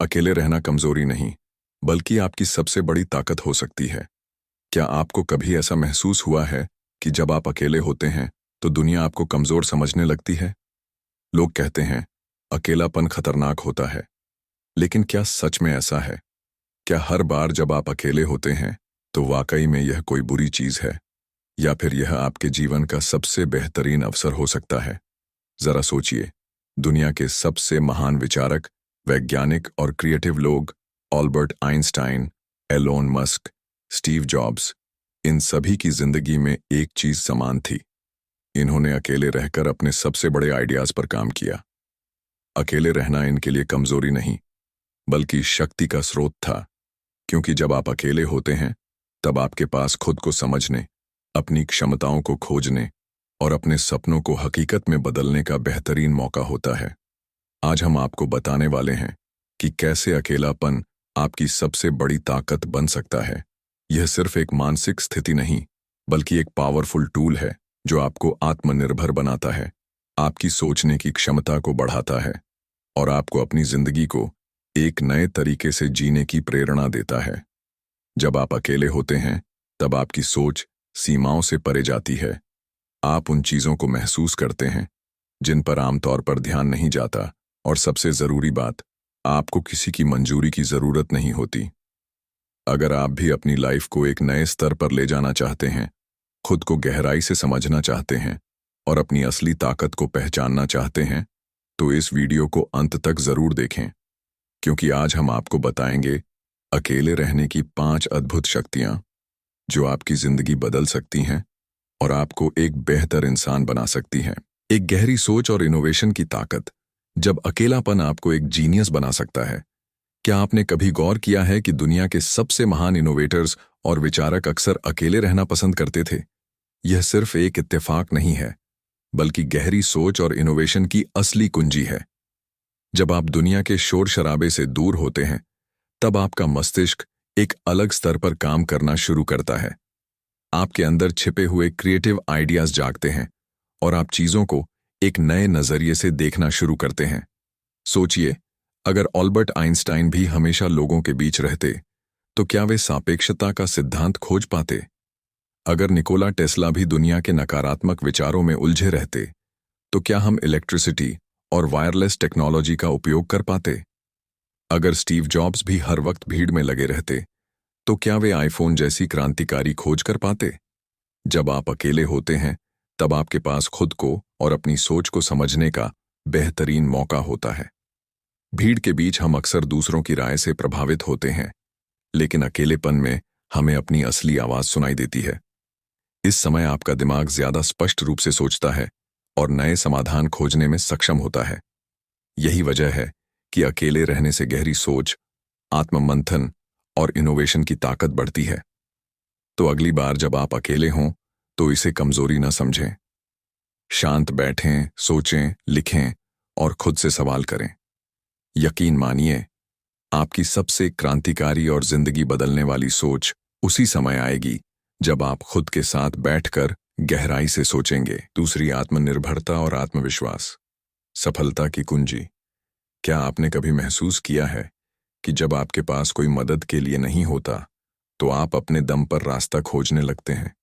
अकेले रहना कमजोरी नहीं, बल्कि आपकी सबसे बड़ी ताकत हो सकती है। क्या आपको कभी ऐसा महसूस हुआ है कि जब आप अकेले होते हैं तो दुनिया आपको कमजोर समझने लगती है? लोग कहते हैं, अकेलापन खतरनाक होता है। लेकिन क्या सच में ऐसा है? क्या हर बार जब आप अकेले होते हैं तो वाकई में यह कोई बुरी चीज है, या फिर यह आपके जीवन का सबसे बेहतरीन अवसर हो सकता है? जरा सोचिए, दुनिया के सबसे महान विचारक, वैज्ञानिक और क्रिएटिव लोग, Albert Einstein, Elon Musk, Steve Jobs, इन सभी की जिंदगी में एक चीज समान थी। इन्होंने अकेले रहकर अपने सबसे बड़े आइडियाज पर काम किया। अकेले रहना इनके लिए कमजोरी नहीं, बल्कि शक्ति का स्रोत था, क्योंकि जब आप अकेले होते हैं तब आपके पास खुद को समझने, अपनी क्षमताओं को खोजने और अपने सपनों को हकीकत में बदलने का बेहतरीन मौका होता है। आज हम आपको बताने वाले हैं कि कैसे अकेलापन आपकी सबसे बड़ी ताकत बन सकता है। यह सिर्फ एक मानसिक स्थिति नहीं, बल्कि एक पावरफुल टूल है जो आपको आत्मनिर्भर बनाता है, आपकी सोचने की क्षमता को बढ़ाता है और आपको अपनी जिंदगी को एक नए तरीके से जीने की प्रेरणा देता है। जब आप अकेले होते हैं तब आपकी सोच सीमाओं से परे जाती है। आप उन चीजों को महसूस करते हैं जिन पर आमतौर पर ध्यान नहीं जाता, और सबसे जरूरी बात, आपको किसी की मंजूरी की जरूरत नहीं होती। अगर आप भी अपनी लाइफ को एक नए स्तर पर ले जाना चाहते हैं, खुद को गहराई से समझना चाहते हैं और अपनी असली ताकत को पहचानना चाहते हैं, तो इस वीडियो को अंत तक जरूर देखें, क्योंकि आज हम आपको बताएंगे अकेले रहने की 5 अद्भुत शक्तियां जो आपकी जिंदगी बदल सकती हैं और आपको एक बेहतर इंसान बना सकती हैं। एक गहरी सोच और इनोवेशन की ताकत। जब अकेलापन आपको एक जीनियस बना सकता है। क्या आपने कभी गौर किया है कि दुनिया के सबसे महान इनोवेटर्स और विचारक अक्सर अकेले रहना पसंद करते थे? यह सिर्फ एक इत्तेफाक नहीं है, बल्कि गहरी सोच और इनोवेशन की असली कुंजी है। जब आप दुनिया के शोर शराबे से दूर होते हैं, तब आपका मस्तिष्क एक अलग स्तर पर काम करना शुरू करता है। आपके अंदर छिपे हुए क्रिएटिव आइडियाज जागते हैं और आप चीजों को एक नए नजरिए से देखना शुरू करते हैं। सोचिए, अगर ऑल्बर्ट आइंस्टाइन भी हमेशा लोगों के बीच रहते, तो क्या वे सापेक्षता का सिद्धांत खोज पाते? अगर निकोला टेस्ला भी दुनिया के नकारात्मक विचारों में उलझे रहते, तो क्या हम इलेक्ट्रिसिटी और वायरलेस टेक्नोलॉजी का उपयोग कर पाते? अगर स्टीव जॉब्स भी हर वक्त भीड़ में लगे रहते, तो क्या वे आईफोन जैसी क्रांतिकारी खोज कर पाते? जब आप अकेले होते हैं, तब आपके पास खुद को और अपनी सोच को समझने का बेहतरीन मौका होता है। भीड़ के बीच हम अक्सर दूसरों की राय से प्रभावित होते हैं, लेकिन अकेलेपन में हमें अपनी असली आवाज सुनाई देती है। इस समय आपका दिमाग ज्यादा स्पष्ट रूप से सोचता है और नए समाधान खोजने में सक्षम होता है। यही वजह है कि अकेले रहने से गहरी सोच, आत्ममंथन और इनोवेशन की ताकत बढ़ती है। तो अगली बार जब आप अकेले हों, तो इसे कमजोरी न समझें। शांत बैठें, सोचें, लिखें और खुद से सवाल करें। यकीन मानिए, आपकी सबसे क्रांतिकारी और जिंदगी बदलने वाली सोच उसी समय आएगी जब आप खुद के साथ बैठकर गहराई से सोचेंगे। दूसरी, आत्मनिर्भरता और आत्मविश्वास। सफलता की कुंजी। क्या आपने कभी महसूस किया है कि जब आपके पास कोई मदद के लिए नहीं होता, तो आप अपने दम पर रास्ता खोजने लगते हैं?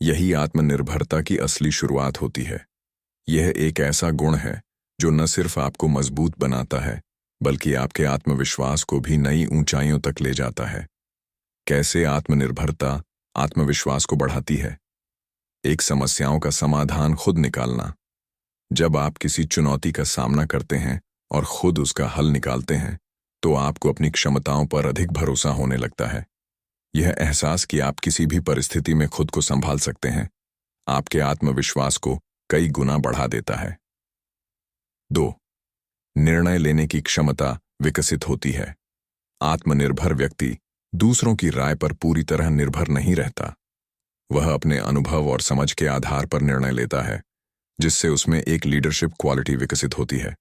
यही आत्मनिर्भरता की असली शुरुआत होती है। यह एक ऐसा गुण है जो न सिर्फ आपको मजबूत बनाता है, बल्कि आपके आत्मविश्वास को भी नई ऊंचाइयों तक ले जाता है। कैसे आत्मनिर्भरता आत्मविश्वास को बढ़ाती है? एक, समस्याओं का समाधान खुद निकालना। जब आप किसी चुनौती का सामना करते हैं और खुद उसका हल निकालते हैं, तो आपको अपनी क्षमताओं पर अधिक भरोसा होने लगता है। यह एहसास कि आप किसी भी परिस्थिति में खुद को संभाल सकते हैं, आपके आत्मविश्वास को कई गुना बढ़ा देता है। 2, निर्णय लेने की क्षमता विकसित होती है। आत्मनिर्भर व्यक्ति दूसरों की राय पर पूरी तरह निर्भर नहीं रहता। वह अपने अनुभव और समझ के आधार पर निर्णय लेता है, जिससे उसमें एक लीडरशिप क्वालिटी विकसित होती है।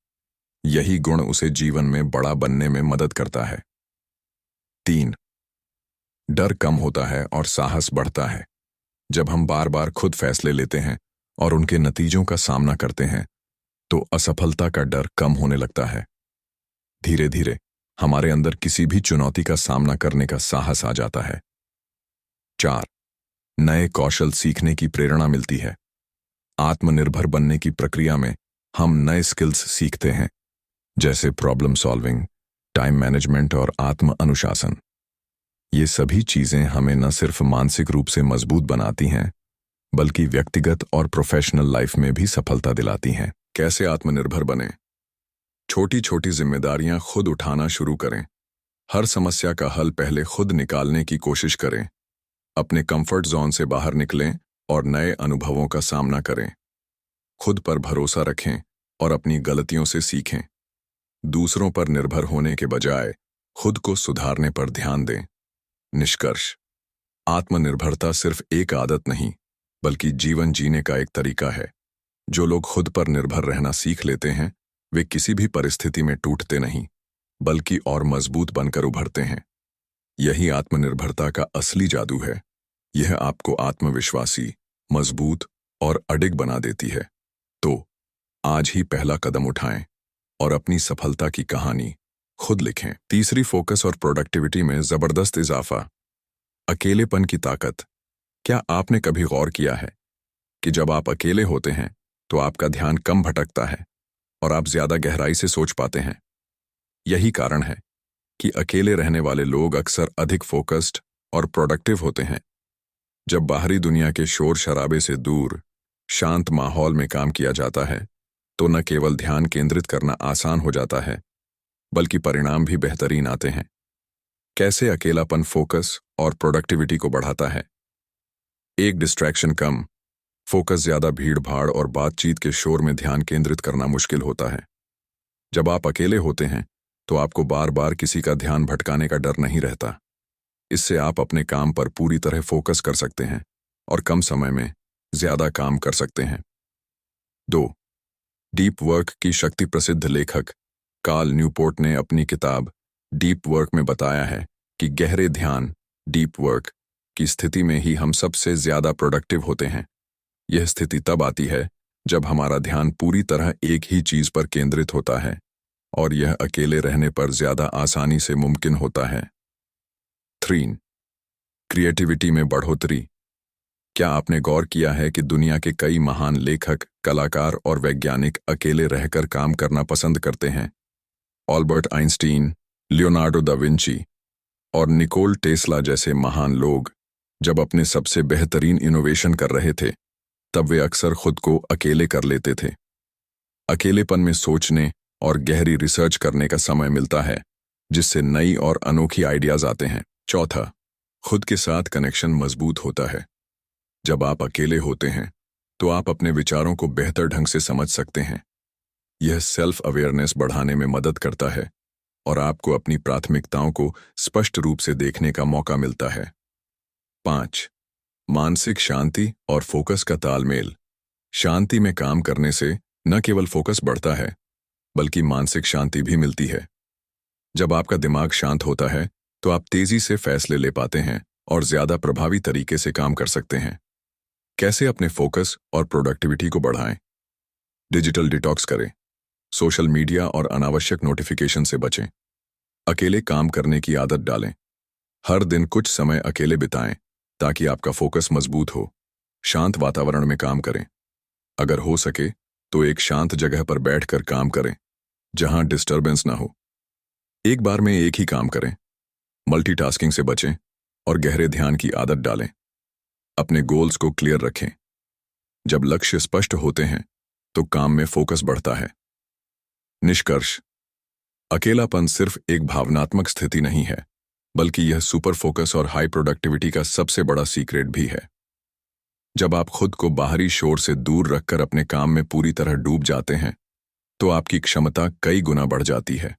यही गुण उसे जीवन में बड़ा बनने में मदद करता है। 3, डर कम होता है और साहस बढ़ता है। जब हम बार बार खुद फैसले लेते हैं और उनके नतीजों का सामना करते हैं, तो असफलता का डर कम होने लगता है। धीरे धीरे हमारे अंदर किसी भी चुनौती का सामना करने का साहस आ जाता है। 4. नए कौशल सीखने की प्रेरणा मिलती है। आत्मनिर्भर बनने की प्रक्रिया में हम नए स्किल्स सीखते हैं, जैसे प्रॉब्लम सॉल्विंग, टाइम मैनेजमेंट और आत्म अनुशासन। ये सभी चीजें हमें न सिर्फ मानसिक रूप से मजबूत बनाती हैं, बल्कि व्यक्तिगत और प्रोफेशनल लाइफ में भी सफलता दिलाती हैं। कैसे आत्मनिर्भर बने? छोटी छोटी जिम्मेदारियां खुद उठाना शुरू करें। हर समस्या का हल पहले खुद निकालने की कोशिश करें। अपने कंफर्ट जोन से बाहर निकलें और नए अनुभवों का सामना करें। खुद पर भरोसा रखें और अपनी गलतियों से सीखें। दूसरों पर निर्भर होने के बजाय खुद को सुधारने पर ध्यान दें। निष्कर्ष: आत्मनिर्भरता सिर्फ एक आदत नहीं, बल्कि जीवन जीने का एक तरीका है। जो लोग खुद पर निर्भर रहना सीख लेते हैं, वे किसी भी परिस्थिति में टूटते नहीं, बल्कि और मजबूत बनकर उभरते हैं। यही आत्मनिर्भरता का असली जादू है। यह आपको आत्मविश्वासी, मजबूत और अडिग बना देती है। तो आज ही पहला कदम उठाएं और अपनी सफलता की कहानी खुद लिखें। तीसरी, फोकस और प्रोडक्टिविटी में जबरदस्त इजाफा। अकेलेपन की ताकत। क्या आपने कभी गौर किया है कि जब आप अकेले होते हैं तो आपका ध्यान कम भटकता है और आप ज्यादा गहराई से सोच पाते हैं? यही कारण है कि अकेले रहने वाले लोग अक्सर अधिक फोकस्ड और प्रोडक्टिव होते हैं। जब बाहरी दुनिया के शोर शराबे से दूर शांत माहौल में काम किया जाता है, तो न केवल ध्यान केंद्रित करना आसान हो जाता है, बल्कि परिणाम भी बेहतरीन आते हैं। कैसे अकेलापन फोकस और प्रोडक्टिविटी को बढ़ाता है? एक, डिस्ट्रैक्शन कम। फोकस ज्यादा भीड़ भाड़ और बातचीत के शोर में ध्यान केंद्रित करना मुश्किल होता है। जब आप अकेले होते हैं तो आपको बार बार किसी का ध्यान भटकाने का डर नहीं रहता। इससे आप अपने काम पर पूरी तरह फोकस कर सकते हैं और कम समय में ज्यादा काम कर सकते हैं। 2. डीप वर्क की शक्ति। प्रसिद्ध लेखक कार्ल न्यूपोर्ट ने अपनी किताब डीप वर्क में बताया है कि गहरे ध्यान, डीप वर्क की स्थिति में ही हम सबसे ज्यादा प्रोडक्टिव होते हैं। यह स्थिति तब आती है जब हमारा ध्यान पूरी तरह एक ही चीज पर केंद्रित होता है, और यह अकेले रहने पर ज्यादा आसानी से मुमकिन होता है। 3. क्रिएटिविटी में बढ़ोतरी। क्या आपने गौर किया है कि दुनिया के कई महान लेखक, कलाकार और वैज्ञानिक अकेले रहकर काम करना पसंद करते हैं? Albert Einstein, Leonardo da Vinci और निकोल टेस्ला जैसे महान लोग जब अपने सबसे बेहतरीन इनोवेशन कर रहे थे, तब वे अक्सर खुद को अकेले कर लेते थे। अकेलेपन में सोचने और गहरी रिसर्च करने का समय मिलता है, जिससे नई और अनोखी आइडियाज आते हैं। 4. खुद के साथ कनेक्शन मजबूत होता है। जब आप अकेले होते हैं तो आप अपने विचारों को बेहतर ढंग से समझ सकते हैं। यह सेल्फ अवेयरनेस बढ़ाने में मदद करता है और आपको अपनी प्राथमिकताओं को स्पष्ट रूप से देखने का मौका मिलता है। 5. मानसिक शांति और फोकस का तालमेल। शांति में काम करने से न केवल फोकस बढ़ता है, बल्कि मानसिक शांति भी मिलती है। जब आपका दिमाग शांत होता है तो आप तेजी से फैसले ले पाते हैं और ज्यादा प्रभावी तरीके से काम कर सकते हैं। कैसे अपने फोकस और प्रोडक्टिविटी को बढ़ाएं? डिजिटल डिटॉक्स करें। सोशल मीडिया और अनावश्यक नोटिफिकेशन से बचें। अकेले काम करने की आदत डालें। हर दिन कुछ समय अकेले बिताएं ताकि आपका फोकस मजबूत हो। शांत वातावरण में काम करें। अगर हो सके तो एक शांत जगह पर बैठकर काम करें जहां डिस्टरबेंस ना हो। एक बार में एक ही काम करें। मल्टीटास्किंग से बचें और गहरे ध्यान की आदत डालें। अपने गोल्स को क्लियर रखें। जब लक्ष्य स्पष्ट होते हैं तो काम में फोकस बढ़ता है। निष्कर्ष: अकेलापन सिर्फ एक भावनात्मक स्थिति नहीं है, बल्कि यह सुपर फोकस और हाई प्रोडक्टिविटी का सबसे बड़ा सीक्रेट भी है। जब आप खुद को बाहरी शोर से दूर रखकर अपने काम में पूरी तरह डूब जाते हैं, तो आपकी क्षमता कई गुना बढ़ जाती है।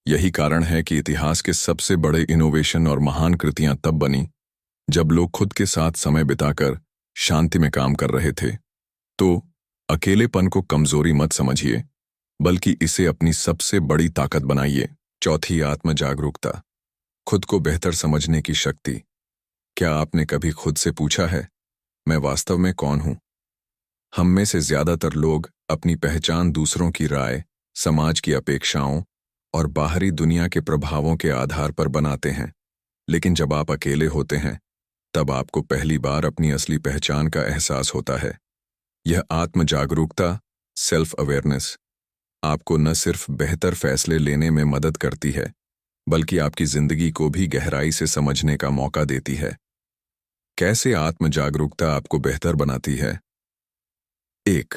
यही कारण है कि इतिहास के सबसे बड़े इनोवेशन और महान कृतियां तब बनी जब लोग खुद के साथ समय बिताकर शांति में काम कर रहे थे। तो अकेलेपन को कमजोरी मत समझिए, बल्कि इसे अपनी सबसे बड़ी ताकत बनाइए। 4. आत्म जागरूकता। खुद को बेहतर समझने की शक्ति। क्या आपने कभी खुद से पूछा है, मैं वास्तव में कौन हूं? हम में से ज्यादातर लोग अपनी पहचान दूसरों की राय, समाज की अपेक्षाओं और बाहरी दुनिया के प्रभावों के आधार पर बनाते हैं। लेकिन जब आप अकेले होते हैं, तब आपको पहली बार अपनी असली पहचान का एहसास होता है। यह आत्म जागरूकता, सेल्फ अवेयरनेस, आपको न सिर्फ बेहतर फैसले लेने में मदद करती है, बल्कि आपकी जिंदगी को भी गहराई से समझने का मौका देती है। कैसे आत्म जागरूकता आपको बेहतर बनाती है? 1.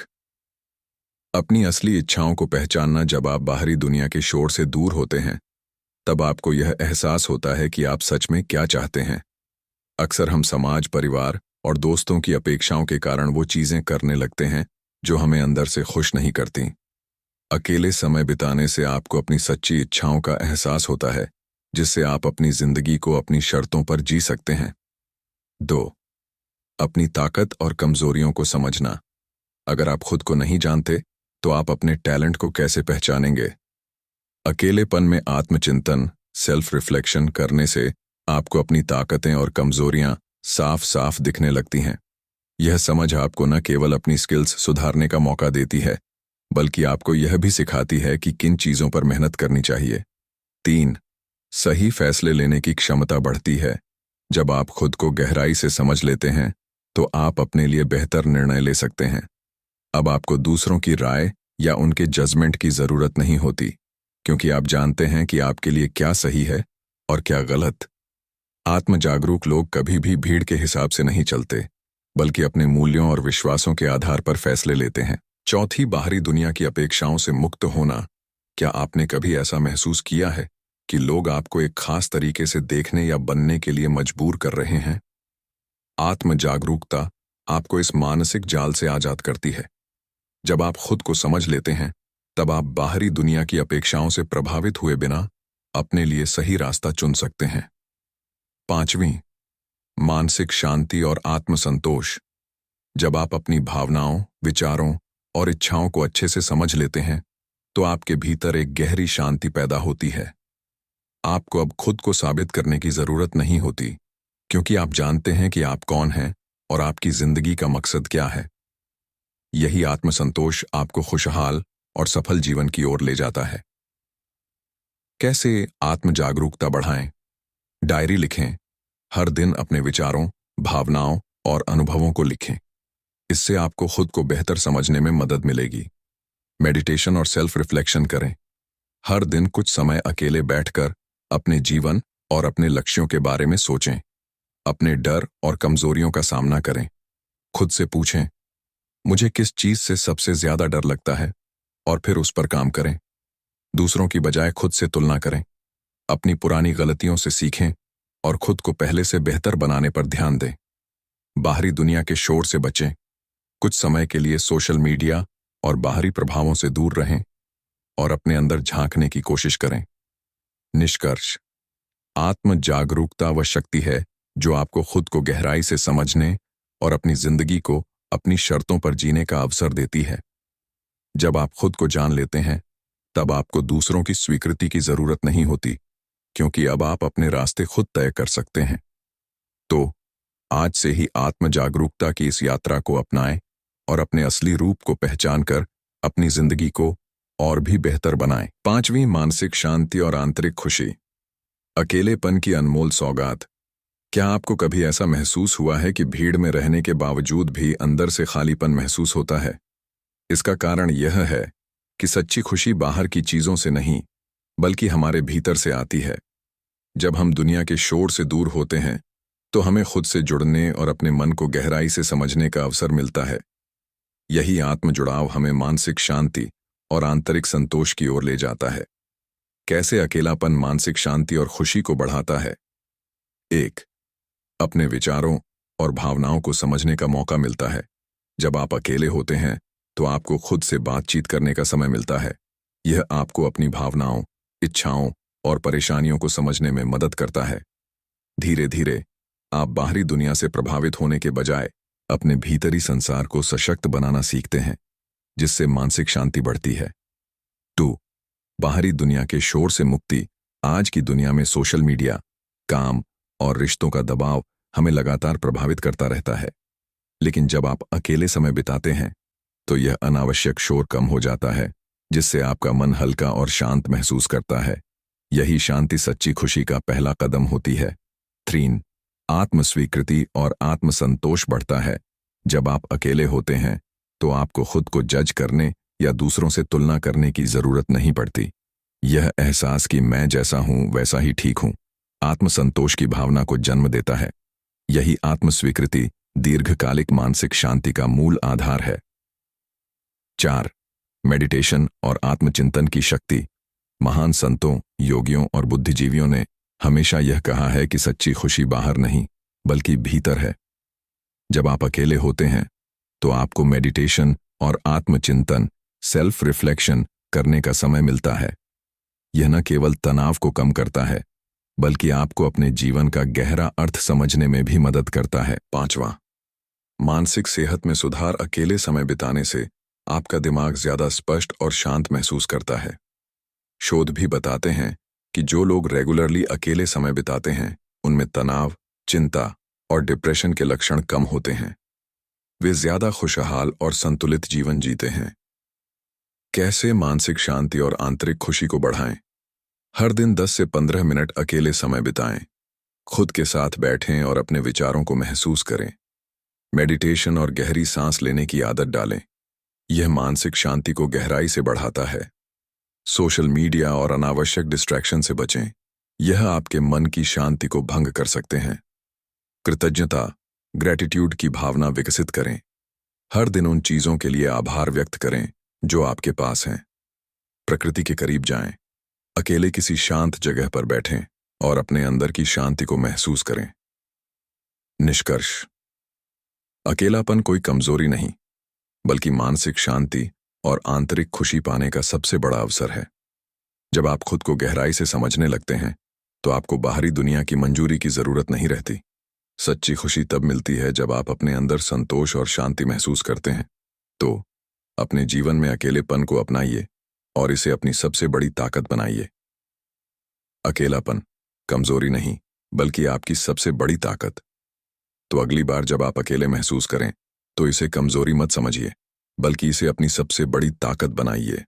अपनी असली इच्छाओं को पहचानना। जब आप बाहरी दुनिया के शोर से दूर होते हैं, तब आपको यह एहसास होता है कि आप सच में क्या चाहते हैं। अक्सर हम समाज, परिवार और दोस्तों की अपेक्षाओं के कारण वो चीजें करने लगते हैं जो हमें अंदर से खुश नहीं करती। अकेले समय बिताने से आपको अपनी सच्ची इच्छाओं का एहसास होता है, जिससे आप अपनी जिंदगी को अपनी शर्तों पर जी सकते हैं। 2. अपनी ताकत और कमजोरियों को समझना। अगर आप खुद को नहीं जानते, तो आप अपने टैलेंट को कैसे पहचानेंगे? अकेलेपन में आत्मचिंतन, सेल्फ रिफ्लेक्शन करने से आपको अपनी ताकतें और कमजोरियां साफ साफ दिखने लगती हैं। यह समझ आपको न केवल अपनी स्किल्स सुधारने का मौका देती है, बल्कि आपको यह भी सिखाती है कि किन चीजों पर मेहनत करनी चाहिए। 3. सही फैसले लेने की क्षमता बढ़ती है। जब आप खुद को गहराई से समझ लेते हैं, तो आप अपने लिए बेहतर निर्णय ले सकते हैं। अब आपको दूसरों की राय या उनके जजमेंट की जरूरत नहीं होती, क्योंकि आप जानते हैं कि आपके लिए क्या सही है और क्या गलत। आत्मजागरूक लोग कभी भी भीड़ के हिसाब से नहीं चलते, बल्कि अपने मूल्यों और विश्वासों के आधार पर फैसले लेते हैं। 4. बाहरी दुनिया की अपेक्षाओं से मुक्त होना। क्या आपने कभी ऐसा महसूस किया है कि लोग आपको एक खास तरीके से देखने या बनने के लिए मजबूर कर रहे हैं? आत्मजागरूकता आपको इस मानसिक जाल से आजाद करती है। जब आप खुद को समझ लेते हैं, तब आप बाहरी दुनिया की अपेक्षाओं से प्रभावित हुए बिना अपने लिए सही रास्ता चुन सकते हैं। 5. मानसिक शांति और आत्मसंतोष। जब आप अपनी भावनाओं, विचारों और इच्छाओं को अच्छे से समझ लेते हैं, तो आपके भीतर एक गहरी शांति पैदा होती है। आपको अब खुद को साबित करने की जरूरत नहीं होती, क्योंकि आप जानते हैं कि आप कौन हैं और आपकी जिंदगी का मकसद क्या है। यही आत्मसंतोष आपको खुशहाल और सफल जीवन की ओर ले जाता है। कैसे आत्मजागरूकता बढ़ाएं? डायरी लिखें। हर दिन अपने विचारों, भावनाओं और अनुभवों को लिखें। इससे आपको खुद को बेहतर समझने में मदद मिलेगी। मेडिटेशन और सेल्फ रिफ्लेक्शन करें। हर दिन कुछ समय अकेले बैठकर अपने जीवन और अपने लक्ष्यों के बारे में सोचें। अपने डर और कमजोरियों का सामना करें। खुद से पूछें, मुझे किस चीज से सबसे ज्यादा डर लगता है, और फिर उस पर काम करें। दूसरों की बजाय खुद से तुलना करें। अपनी पुरानी गलतियों से सीखें और खुद को पहले से बेहतर बनाने पर ध्यान दें। बाहरी दुनिया के शोर से बचें। कुछ समय के लिए सोशल मीडिया और बाहरी प्रभावों से दूर रहें और अपने अंदर झांकने की कोशिश करें। निष्कर्ष: आत्म जागरूकता वह शक्ति है जो आपको खुद को गहराई से समझने और अपनी जिंदगी को अपनी शर्तों पर जीने का अवसर देती है। जब आप खुद को जान लेते हैं, तब आपको दूसरों की स्वीकृति की जरूरत नहीं होती, क्योंकि अब आप अपने रास्ते खुद तय कर सकते हैं। तो आज से ही आत्म जागरूकता की इस यात्रा को अपनाएं और अपने असली रूप को पहचानकर अपनी जिंदगी को और भी बेहतर बनाएं। 5वीं, मानसिक शांति और आंतरिक खुशी। अकेलेपन की अनमोल सौगात। क्या आपको कभी ऐसा महसूस हुआ है कि भीड़ में रहने के बावजूद भी अंदर से खालीपन महसूस होता है? इसका कारण यह है कि सच्ची खुशी बाहर की चीजों से नहीं, बल्कि हमारे भीतर से आती है। जब हम दुनिया के शोर से दूर होते हैं, तो हमें खुद से जुड़ने और अपने मन को गहराई से समझने का अवसर मिलता है। यही आत्मजुड़ाव हमें मानसिक शांति और आंतरिक संतोष की ओर ले जाता है। कैसे अकेलापन मानसिक शांति और खुशी को बढ़ाता है? 1. अपने विचारों और भावनाओं को समझने का मौका मिलता है। जब आप अकेले होते हैं, तो आपको खुद से बातचीत करने का समय मिलता है। यह आपको अपनी भावनाओं, इच्छाओं और परेशानियों को समझने में मदद करता है। धीरे धीरे आप बाहरी दुनिया से प्रभावित होने के बजाय अपने भीतरी संसार को सशक्त बनाना सीखते हैं, जिससे मानसिक शांति बढ़ती है। 2. बाहरी दुनिया के शोर से मुक्ति। आज की दुनिया में सोशल मीडिया, काम और रिश्तों का दबाव हमें लगातार प्रभावित करता रहता है। लेकिन जब आप अकेले समय बिताते हैं, तो यह अनावश्यक शोर कम हो जाता है जिससे आपका मन हल्का और शांत महसूस करता है। यही शांति सच्ची खुशी का पहला कदम होती है। 3. आत्मस्वीकृति और आत्मसंतोष बढ़ता है। जब आप अकेले होते हैं तो आपको खुद को जज करने या दूसरों से तुलना करने की जरूरत नहीं पड़ती। यह एहसास कि मैं जैसा हूं वैसा ही ठीक हूं आत्मसंतोष की भावना को जन्म देता है। यही आत्मस्वीकृति दीर्घकालिक मानसिक शांति का मूल आधार है। 4. मेडिटेशन और आत्मचिंतन की शक्ति। महान संतों, योगियों और बुद्धिजीवियों ने हमेशा यह कहा है कि सच्ची खुशी बाहर नहीं बल्कि भीतर है। जब आप अकेले होते हैं तो आपको मेडिटेशन और आत्मचिंतन, सेल्फ रिफ्लेक्शन करने का समय मिलता है। यह न केवल तनाव को कम करता है बल्कि आपको अपने जीवन का गहरा अर्थ समझने में भी मदद करता है। 5. मानसिक सेहत में सुधार। अकेले समय बिताने से आपका दिमाग ज्यादा स्पष्ट और शांत महसूस करता है। शोध भी बताते हैं कि जो लोग रेगुलरली अकेले समय बिताते हैं उनमें तनाव, चिंता और डिप्रेशन के लक्षण कम होते हैं। वे ज्यादा खुशहाल और संतुलित जीवन जीते हैं। कैसे मानसिक शांति और आंतरिक खुशी को बढ़ाएं? हर दिन 10 से 15 मिनट अकेले समय बिताएं। खुद के साथ बैठें और अपने विचारों को महसूस करें। मेडिटेशन और गहरी सांस लेने की आदत डालें। यह मानसिक शांति को गहराई से बढ़ाता है। सोशल मीडिया और अनावश्यक डिस्ट्रैक्शन से बचें। यह आपके मन की शांति को भंग कर सकते हैं। कृतज्ञता, ग्रेटिट्यूड की भावना विकसित करें। हर दिन उन चीजों के लिए आभार व्यक्त करें जो आपके पास हैं। प्रकृति के करीब जाएं। अकेले किसी शांत जगह पर बैठें और अपने अंदर की शांति को महसूस करें। निष्कर्ष: अकेलापन कोई कमजोरी नहीं बल्कि मानसिक शांति और आंतरिक खुशी पाने का सबसे बड़ा अवसर है। जब आप खुद को गहराई से समझने लगते हैं तो आपको बाहरी दुनिया की मंजूरी की जरूरत नहीं रहती। सच्ची खुशी तब मिलती है जब आप अपने अंदर संतोष और शांति महसूस करते हैं। तो अपने जीवन में अकेलेपन को अपनाइए और इसे अपनी सबसे बड़ी ताकत बनाइए। अकेलापन कमजोरी नहीं बल्कि आपकी सबसे बड़ी ताकत। तो अगली बार जब आप अकेले महसूस करें तो इसे कमजोरी मत समझिए बल्कि इसे अपनी सबसे बड़ी ताकत बनाइए।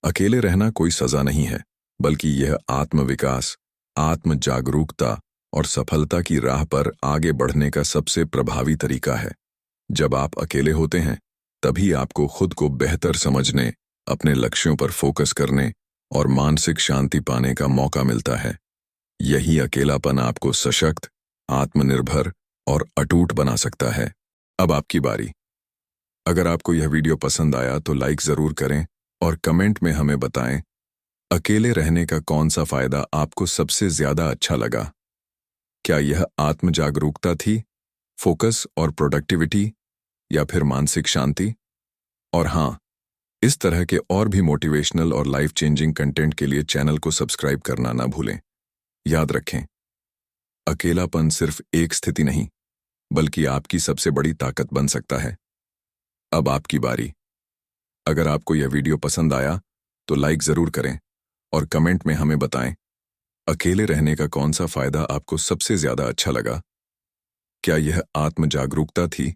अकेले रहना कोई सजा नहीं है बल्कि यह आत्मविकास, आत्म जागरूकता और सफलता की राह पर आगे बढ़ने का सबसे प्रभावी तरीका है। जब आप अकेले होते हैं तभी आपको खुद को बेहतर समझने, अपने लक्ष्यों पर फोकस करने और मानसिक शांति पाने का मौका मिलता है। यही अकेलापन आपको सशक्त, आत्मनिर्भर और अटूट बना सकता है। अब आपकी बारी। अगर आपको यह वीडियो पसंद आया तो लाइक जरूर करें और कमेंट में हमें बताएं अकेले रहने का कौन सा फायदा आपको सबसे ज्यादा अच्छा लगा। क्या यह आत्म जागरूकता थी, फोकस और प्रोडक्टिविटी, या फिर मानसिक शांति? और हाँ, इस तरह के और भी मोटिवेशनल और लाइफ चेंजिंग कंटेंट के लिए चैनल को सब्सक्राइब करना ना भूलें। याद रखें, अकेलापन सिर्फ एक स्थिति नहीं बल्कि आपकी सबसे बड़ी ताकत बन सकता है। अब आपकी बारी। अगर आपको यह वीडियो पसंद आया तो लाइक जरूर करें और कमेंट में हमें बताएं अकेले रहने का कौन सा फायदा आपको सबसे ज्यादा अच्छा लगा। क्या यह आत्म जागरूकता थी,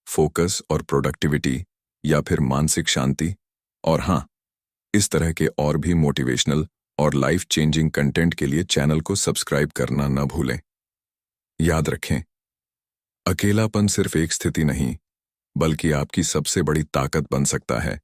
फोकस और प्रोडक्टिविटी, या फिर मानसिक शांति? और हाँ, इस तरह के और भी मोटिवेशनल और लाइफ चेंजिंग कंटेंट के लिए चैनल को सब्सक्राइब करना न भूलें। याद रखें, अकेलापन सिर्फ एक स्थिति नहीं बल्कि आपकी सबसे बड़ी ताकत बन सकता है।